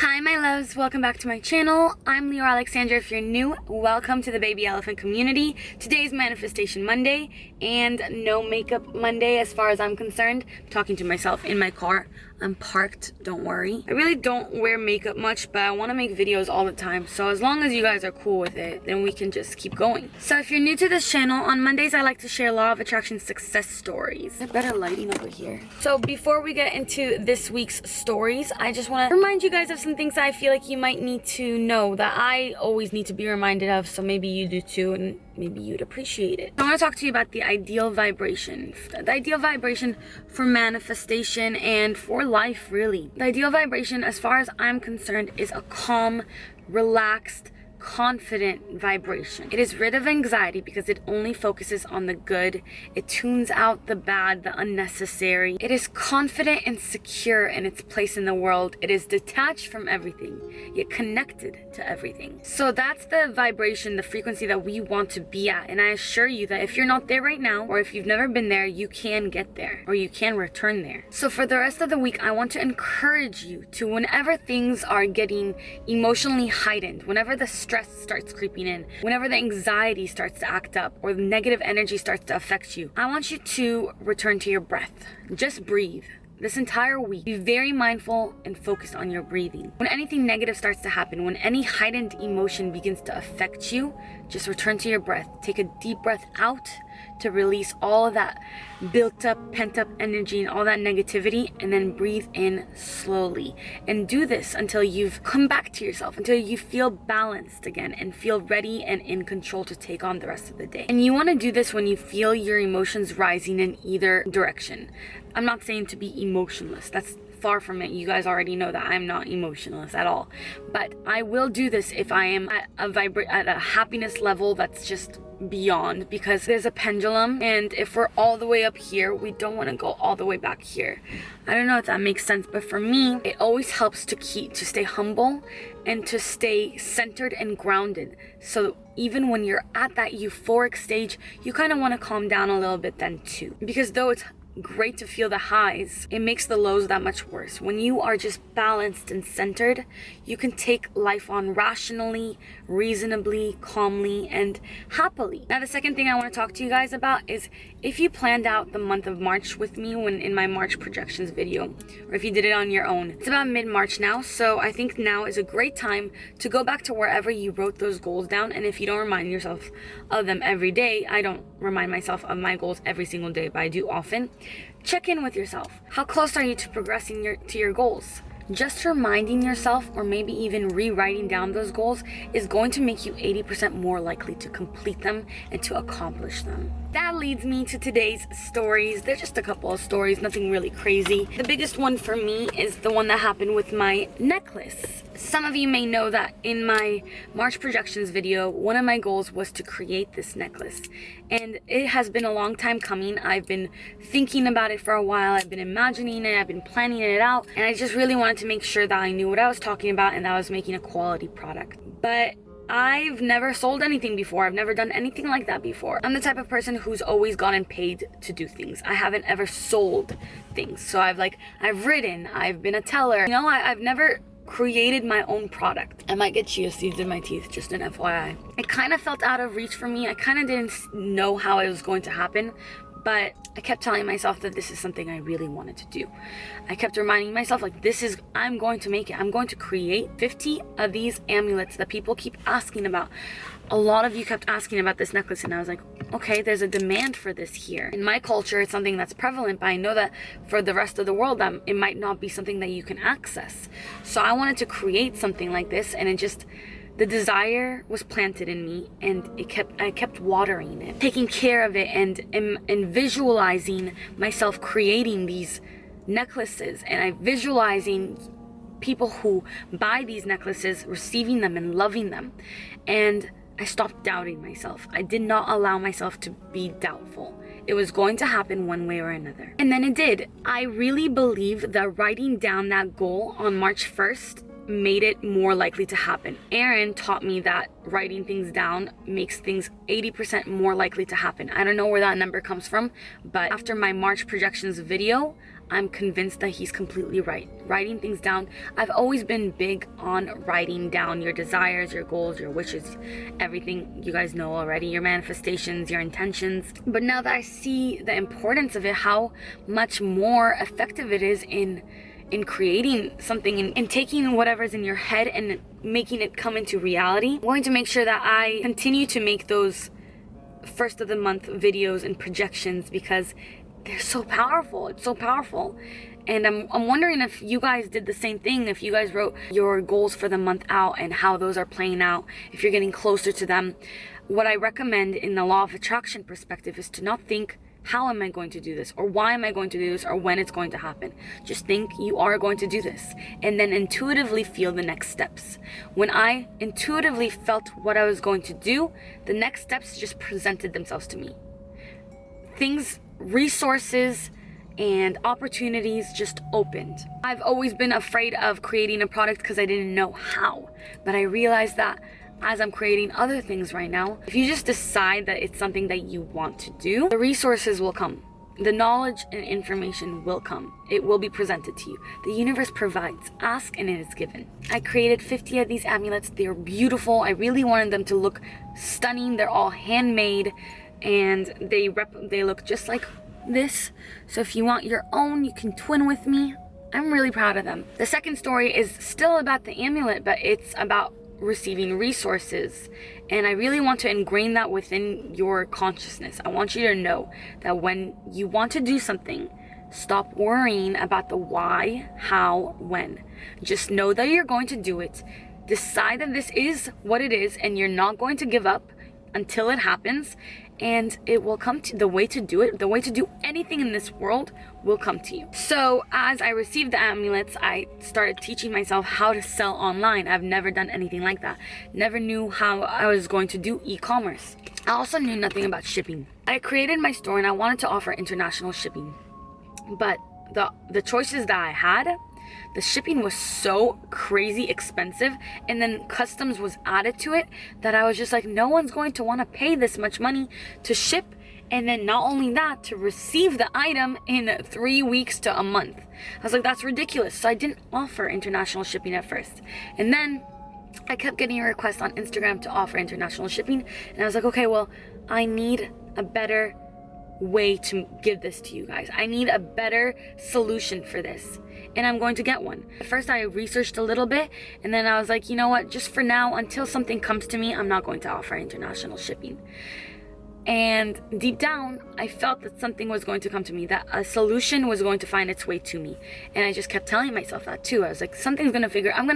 Hi my loves, welcome back to my channel. I'm Leeor Alexandra. If you're new, welcome to the baby elephant community. Today's Manifestation Monday and no makeup Monday as far as I'm concerned. I'm talking to myself in my car. I'm parked, don't worry. I really don't wear makeup much, but I want to make videos all the time. So as long as you guys are cool with it, then we can just keep going. So if you're new to this channel, on Mondays I like to share law of attraction success stories. There's better lighting over here. So before we get into this week's stories, I just want to remind you guys of some things I feel like you might need to know that I always need to be reminded of, so maybe you do too, and maybe you'd appreciate it. I want to talk to you about the ideal vibration. The ideal vibration for manifestation and for life, really. The ideal vibration, as far as I'm concerned, is a calm, relaxed, confident vibration. It is rid of anxiety because it only focuses on the good. It tunes out the bad, the unnecessary. It is confident and secure in its place in the world. It is detached from everything, yet connected to everything. So that's the vibration, the frequency that we want to be at. And I assure you that if you're not there right now, or if you've never been there, you can get there, or you can return there. So for the rest of the week, I want to encourage you to, whenever things are getting emotionally heightened, whenever the stress starts creeping in, whenever the anxiety starts to act up or the negative energy starts to affect you, I want you to return to your breath. Just breathe. This entire week, be very mindful and focused on your breathing. When anything negative starts to happen, when any heightened emotion begins to affect you, just return to your breath. Take a deep breath out to release all of that built up, pent up energy and all that negativity, and then breathe in slowly. And do this until you've come back to yourself, until you feel balanced again and feel ready and in control to take on the rest of the day. And you want to do this when you feel your emotions rising in either direction. I'm not saying to be emotionless. That's far from it. You guys already know that I'm not emotionless at all. But I will do this if I am at a happiness level that's just beyond, because there's a pendulum, and if we're all the way up here, we don't want to go all the way back here. I don't know if that makes sense, but for me, it always helps to stay humble and to stay centered and grounded. So even when you're at that euphoric stage, you kind of want to calm down a little bit then too, because though it's great to feel the highs, it makes the lows that much worse. When you are just balanced and centered, you can take life on rationally, reasonably, calmly, and happily. Now the second thing I want to talk to you guys about is if you planned out the month of March with me when in my March projections video, or if you did it on your own. It's about mid-March now, so I think now is a great time to go back to wherever you wrote those goals down. And if you don't remind yourself of them every day, I don't remind myself of my goals every single day, but I do often. Check in with yourself. How close are you to progressing to your goals? Just reminding yourself, or maybe even rewriting down those goals, is going to make you 80% more likely to complete them and to accomplish them. That leads me to today's stories. They're just a couple of stories, nothing really crazy. The biggest one for me is the one that happened with my necklace. Some of you may know that in my March projections video, one of my goals was to create this necklace. And it has been a long time coming. I've been thinking about it for a while. I've been imagining it. I've been planning it out. And I just really wanted to make sure that I knew what I was talking about and that I was making a quality product. But I've never sold anything before. I've never done anything like that before. I'm the type of person who's always gotten paid to do things. I haven't ever sold things. So I've written, I've been a teller. You know, I've never created my own product. I might get chia seeds in my teeth, just an FYI. It kind of felt out of reach for me. I kind of didn't know how it was going to happen, but I kept telling myself that this is something I really wanted to do. I kept reminding myself, like, I'm going to make it. I'm going to create 50 of these amulets that people keep asking about. A lot of you kept asking about this necklace, and I was like, okay, there's a demand for this here. In my culture, it's something that's prevalent, but I know that for the rest of the world, it might not be something that you can access. So I wanted to create something like this, and the desire was planted in me, and I kept watering it, taking care of it, and visualizing myself creating these necklaces, and I visualizing people who buy these necklaces receiving them and loving them. And I stopped doubting myself. I did not allow myself to be doubtful. It was going to happen one way or another. And then it did. I really believe that writing down that goal on March 1st made it more likely to happen. Aaron taught me that writing things down makes things 80% more likely to happen. I don't know where that number comes from, but after my March projections video, I'm convinced that he's completely right. Writing things down, I've always been big on writing down your desires, your goals, your wishes, everything you guys know already, your manifestations, your intentions. But now that I see the importance of it, how much more effective it is in creating something and taking whatever's in your head and making it come into reality, I'm going to make sure that I continue to make those first of the month videos and projections because they're so powerful. It's so powerful. And I'm wondering if you guys did the same thing, if you guys wrote your goals for the month out and how those are playing out, if you're getting closer to them. What I recommend in the law of attraction perspective is to not think, how am I going to do this? Or why am I going to do this? Or when it's going to happen? Just think you are going to do this. And then intuitively feel the next steps. When I intuitively felt what I was going to do, the next steps just presented themselves to me. Things, resources, and opportunities just opened. I've always been afraid of creating a product because I didn't know how. But I realized that as I'm creating other things right now, if you just decide that it's something that you want to do, the resources will come. The knowledge and information will come. It will be presented to you. The universe provides. Ask and it is given. I created 50 of these amulets. They're beautiful. I really wanted them to look stunning. They're all handmade and they look just like this. So if you want your own, you can twin with me. I'm really proud of them. The second story is still about the amulet, but it's about receiving resources, and I really want to ingrain that within your consciousness. I want you to know that when you want to do something, stop worrying about the why, how, when. Just know that you're going to do it. Decide that this is what it is and you're not going to give up until it happens, and it will come to the way to do it. The way to do anything in this world will come to you. So as I received the amulets, I started teaching myself how to sell online. I've never done anything like that. Never knew how I was going to do e-commerce. I also knew nothing about shipping. I created my store and I wanted to offer international shipping, but the choices that I had, the shipping was so crazy expensive, and then customs was added to it, that I was just like, no one's going to want to pay this much money to ship, and then not only that, to receive the item in 3 weeks to a month. I was like, that's ridiculous. So I didn't offer international shipping at first, and then I kept getting a request on Instagram to offer international shipping, and I was like, okay, well, I need a better way to give this to you guys. I need a better solution for this, and I'm going to get one. At first I researched a little bit, and then I was like, you know what, just for now, until something comes to me, I'm not going to offer international shipping. And deep down, I felt that something was going to come to me, that a solution was going to find its way to me. And I just kept telling myself that too. I was like, I'm going to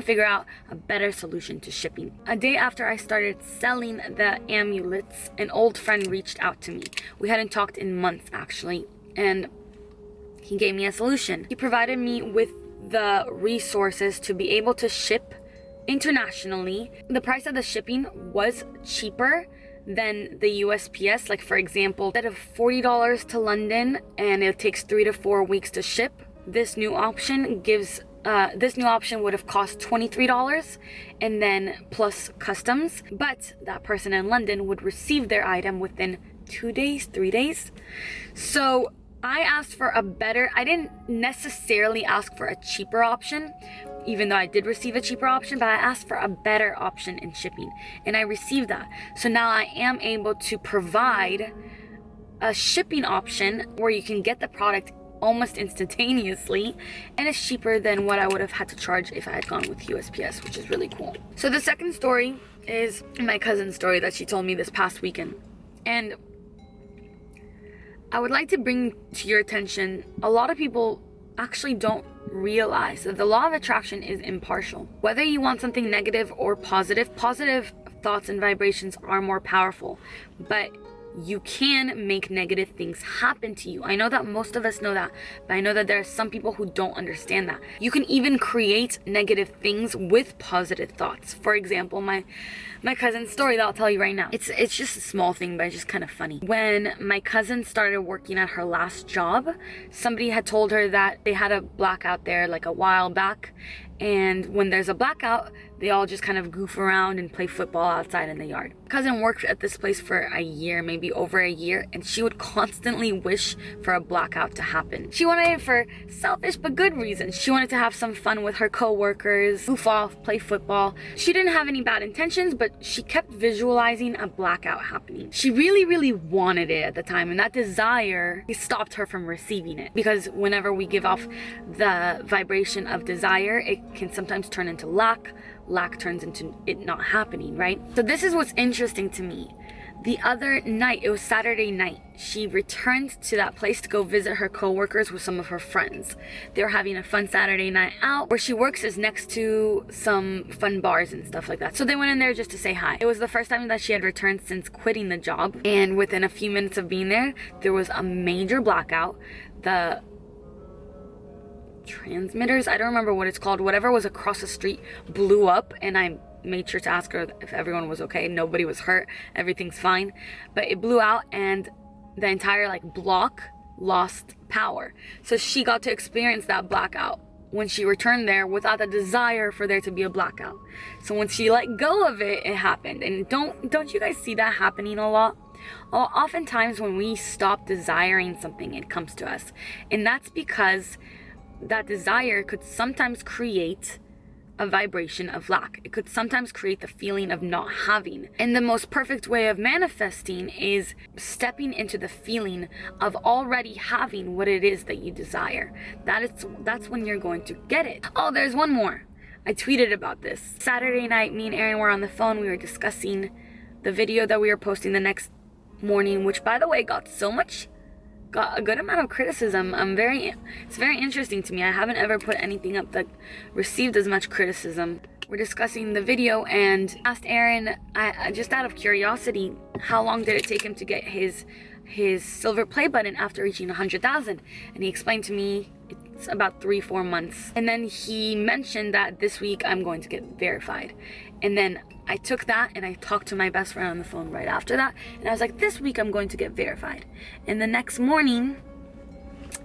figure out a better solution to shipping. A day after I started selling the amulets, an old friend reached out to me. We hadn't talked in months actually, and he gave me a solution. He provided me with the resources to be able to ship internationally. The price of the shipping was cheaper than the USPS. Like, for example, instead of $40 to London and it takes 3 to 4 weeks to ship, this new option would have cost $23 and then plus customs, but that person in London would receive their item within 2 days, 3 days. So I asked for I didn't necessarily ask for a cheaper option, even though I did receive a cheaper option, but I asked for a better option in shipping, and I received that. So now I am able to provide a shipping option where you can get the product almost instantaneously, and it's cheaper than what I would have had to charge if I had gone with USPS, which is really cool. So the second story is my cousin's story that she told me this past weekend, and I would like to bring to your attention, a lot of people actually don't realize that the law of attraction is impartial. Whether you want something negative or positive thoughts and vibrations are more powerful, but you can make negative things happen to you. I know that most of us know that, but I know that there are some people who don't understand that. You can even create negative things with positive thoughts. For example, my cousin's story that I'll tell you right now. It's just a small thing, but it's just kind of funny. When my cousin started working at her last job, somebody had told her that they had a blackout there like a while back, and when there's a blackout, they all just kind of goof around and play football outside in the yard. My cousin worked at this place for a year, maybe over a year, and she would constantly wish for a blackout to happen. She wanted it for selfish but good reasons. She wanted to have some fun with her co-workers, goof off, play football. She didn't have any bad intentions, but she kept visualizing a blackout happening. She really wanted it at the time, and that desire stopped her from receiving it, because whenever we give off the vibration of desire, it can sometimes turn into lack. Lack turns into it not happening, right? So this is what's interesting to me. The other night, it was Saturday night, she returned to that place to go visit her co-workers with some of her friends. They were having a fun Saturday night out. Where she works is next to some fun bars and stuff like that. So they went in there just to say hi. It was the first time that she had returned since quitting the job. And within a few minutes of being there was a major blackout. The transmitters, I don't remember what it's called, whatever was across the street blew up, and I made sure to ask her if everyone was okay. Nobody was hurt, everything's fine, but it blew out and the entire block lost power. So she got to experience that blackout when she returned there without the desire for there to be a blackout. So when she let go of it, it happened. And don't you guys see that happening a lot? Oftentimes when we stop desiring something, it comes to us, and that's because that desire could sometimes create a vibration of lack. It could sometimes create the feeling of not having. And the most perfect way of manifesting is stepping into the feeling of already having what it is that you desire. That's when you're going to get it. Oh, there's one more. I tweeted about this. Saturday night, me and Aaron were on the phone. We were discussing the video that we were posting the next morning, which, by the way, got a good amount of criticism. It's very interesting to me. I haven't ever put anything up that received as much criticism. We're discussing the video and asked Aaron, I just out of curiosity, how long did it take him to get his silver play button after reaching 100,000? And he explained to me it's about 3-4 months. And then he mentioned that this week I'm going to get verified. And then I took that and I talked to my best friend on the phone right after that. And I was like, this week I'm going to get verified. And the next morning,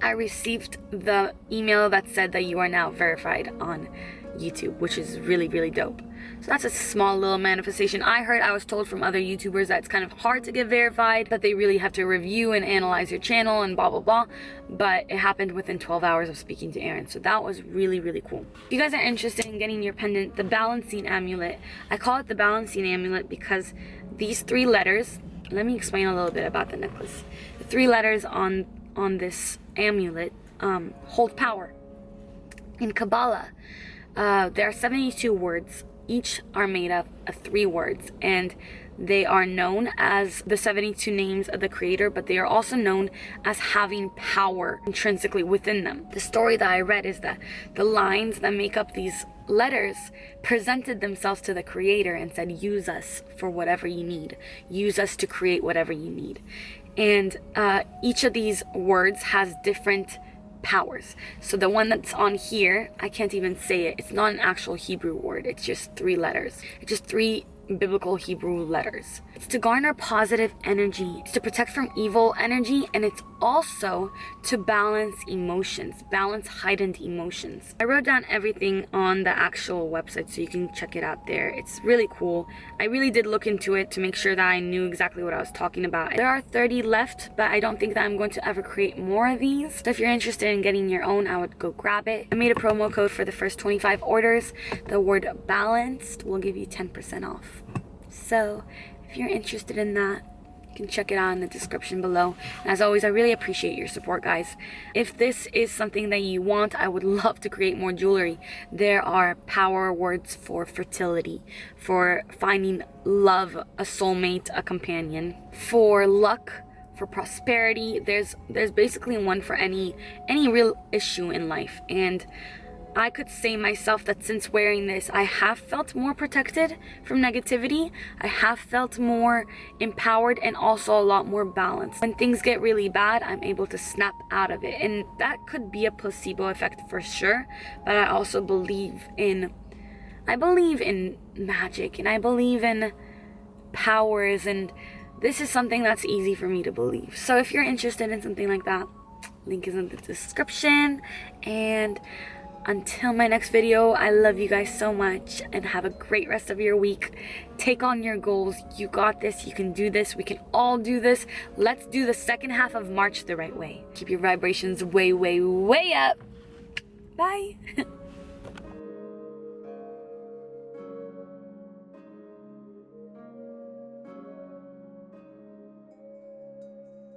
I received the email that said that you are now verified on YouTube, which is really dope. So that's a small little manifestation. I was told from other YouTubers that it's kind of hard to get verified, that they really have to review and analyze your channel and blah blah, but it happened within 12 hours of speaking to Aaron. So that was really cool. If you guys are interested in getting your pendant, the balancing amulet, I call it the balancing amulet because these 3 letters, let me explain a little bit about the necklace. The 3 letters on this amulet hold power. In Kabbalah, there are 72 words. Each are made up of 3 words, and they are known as the 72 names of the Creator, but they are also known as having power intrinsically within them. The story that I read is that the lines that make up these letters presented themselves to the Creator and said, use us for whatever you need. Use us to create whatever you need. And each of these words has different powers. So the one that's on here, I can't even say it. It's not an actual Hebrew word. It's just 3 letters. It's just 3 biblical Hebrew letters. It's to garner positive energy. It's to protect from evil energy, and it's also to balance emotions, balance heightened emotions. I wrote down everything on the actual website so you can check it out there. It's really cool. I really did look into it to make sure that I knew exactly what I was talking about. There are 30 left, but I don't think that I'm going to ever create more of these. So if you're interested in getting your own, I would go grab it. I made a promo code for the first 25 orders. The word balanced will give you 10% off. So if you're interested in that, you can check it out in the description below. And as always, I really appreciate your support, guys. If this is something that you want, I would love to create more jewelry. There are power words for fertility, for finding love, a soulmate, a companion, for luck, for prosperity. There's basically one for any real issue in life. And I could say myself that since wearing this, I have felt more protected from negativity. I have felt more empowered and also a lot more balanced. When things get really bad, I'm able to snap out of it. And that could be a placebo effect for sure. But I also believe in magic, and I believe in powers, and this is something that's easy for me to believe. So if you're interested in something like that, link is in the description. And Until my next video, I love you guys so much and have a great rest of your week. Take on your goals. You got this. You can do this. We can all do this. Let's do the second half of March the right way. Keep your vibrations way, way, way up. Bye.